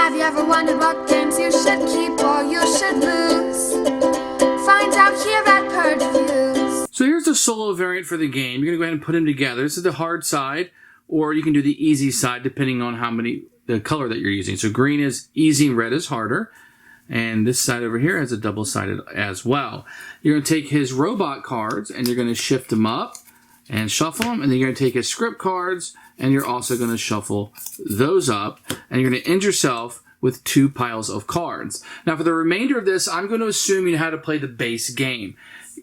Have you ever wondered what games you should keep or you should lose? Find out here at Purge Reviews. So here's the solo variant for the game. You're going to go ahead and put them together. This is the hard side, or you can do the easy side depending on the color that you're using. So green is easy and red is harder. And this side over here has a double-sided as well. You're going to take his robot cards and you're going to shift them up and shuffle them. And then you're going to take his script cards and you're also going to shuffle those up. And you're going to end yourself with 2 piles of cards. Now for the remainder of this, I'm going to assume you know how to play the base game.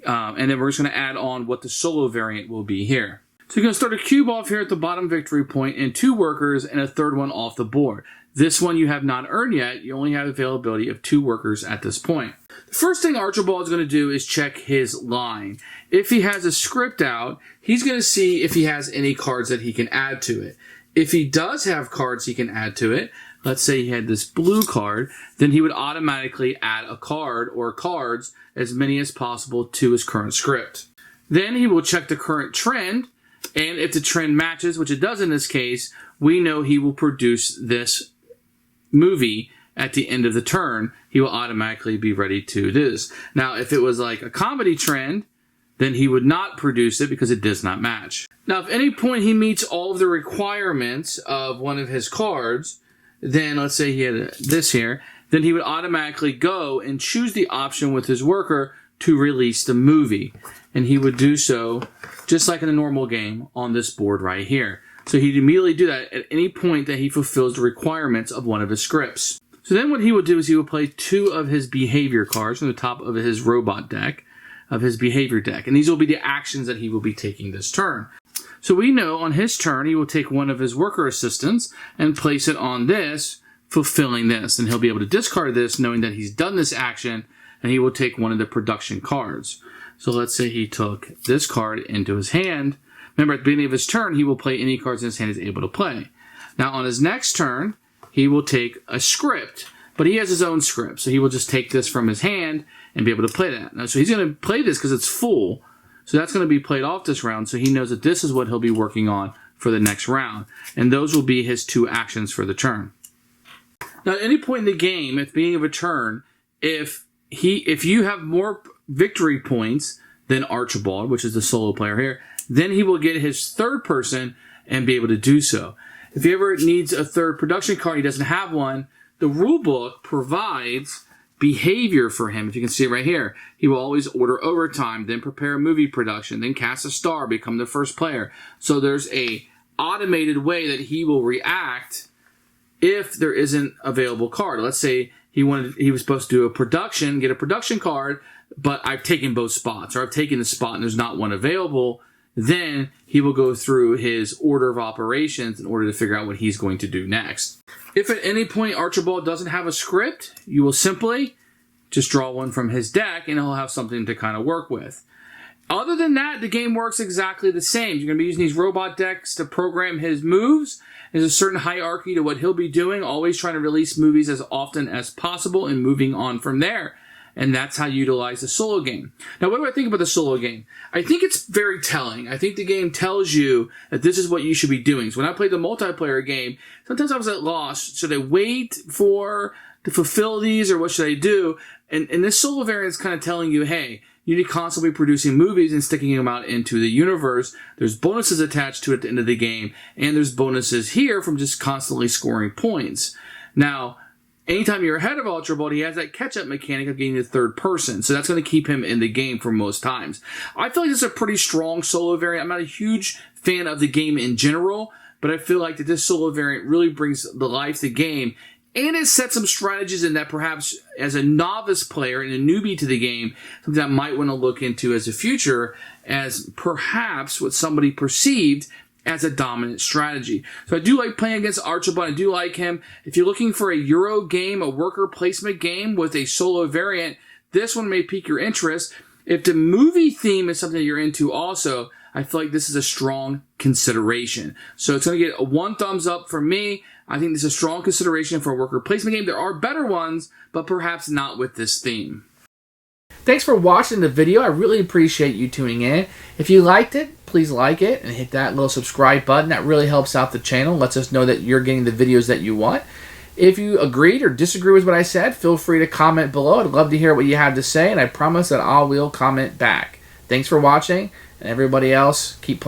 And then we're just going to add on what the solo variant will be here. So you're going to start a cube off here at the bottom victory point and 2 workers and a third one off the board. This one you have not earned yet. You only have availability of 2 workers at this point. The first thing Archibald is going to do is check his line. If he has a script out, he's going to see if he has any cards that he can add to it. If he does have cards he can add to it, let's say he had this blue card, then he would automatically add a card or cards, as many as possible, to his current script. Then he will check the current trend, and if the trend matches, which it does in this case, we know he will produce this movie at the end of the turn. He will automatically be ready to do this. Now, if it was like a comedy trend, then he would not produce it because it does not match. Now, if at any point he meets all of the requirements of one of his cards, then let's say he had this here, then he would automatically go and choose the option with his worker to release the movie. And he would do so just like in a normal game on this board right here. So he'd immediately do that at any point that he fulfills the requirements of one of his scripts. So then what he will do is he will play 2 of his behavior cards from the top of his robot deck, of his behavior deck. And these will be the actions that he will be taking this turn. So we know on his turn, he will take one of his worker assistants and place it on this, fulfilling this. And he'll be able to discard this knowing that he's done this action, and he will take one of the production cards. So let's say he took this card into his hand. Remember, at the beginning of his turn, he will play any cards in his hand he's able to play. Now, on his next turn, he will take a script, but he has his own script. So he will just take this from his hand and be able to play that. Now, so he's going to play this because it's full. So that's going to be played off this round. So he knows that this is what he'll be working on for the next round. And those will be his 2 actions for the turn. Now, at any point in the game, at the beginning of a turn, if you have more victory points than Archibald, which is the solo player here, then he will get his third person and be able to do so. If he ever needs a third production card, he doesn't have one, the rule book provides behavior for him. If you can see it right here, he will always order overtime, then prepare a movie production, then cast a star, become the first player. So there's a automated way that he will react if there isn't available card. Let's say he was supposed to do a production, get a production card, but I've taken both spots, or I've taken the spot and there's not one available. Then he will go through his order of operations in order to figure out what he's going to do next. If at any point Archibald doesn't have a script, you will simply just draw one from his deck and he'll have something to kind of work with. Other than that, the game works exactly the same. You're going to be using these robot decks to program his moves. There's a certain hierarchy to what he'll be doing, always trying to release movies as often as possible and moving on from there. And that's how you utilize the solo game. Now, what do I think about the solo game? I think it's very telling. I think the game tells you that this is what you should be doing. So when I played the multiplayer game, sometimes I was at loss. Should I wait to fulfill these, or what should I do? And this solo variant is kind of telling you, hey, you need to constantly be producing movies and sticking them out into the universe. There's bonuses attached to it at the end of the game, and there's bonuses here from just constantly scoring points. Now, anytime you're ahead of Archibald, he has that catch-up mechanic of getting the third person. So that's going to keep him in the game for most times. I feel like this is a pretty strong solo variant. I'm not a huge fan of the game in general, but I feel like that this solo variant really brings the life to the game. And it sets some strategies in that perhaps as a novice player and a newbie to the game, something I might want to look into as a future as perhaps what somebody perceived as a dominant strategy. So I do like playing against Archibald. I do like him. If you're looking for a Euro game, a worker placement game with a solo variant, this one may pique your interest. If the movie theme is something you're into also, I feel like this is a strong consideration. So it's going to get a 1 thumbs up from me. I think this is a strong consideration for a worker placement game. There are better ones, but perhaps not with this theme. Thanks for watching the video. I really appreciate you tuning in. If you liked it, please like it and hit that little subscribe button. That really helps out the channel, lets us know that you're getting the videos that you want. If you agreed or disagree with what I said, feel free to comment below. I'd love to hear what you have to say, and I promise that I will comment back. Thanks for watching, and everybody else, keep playing.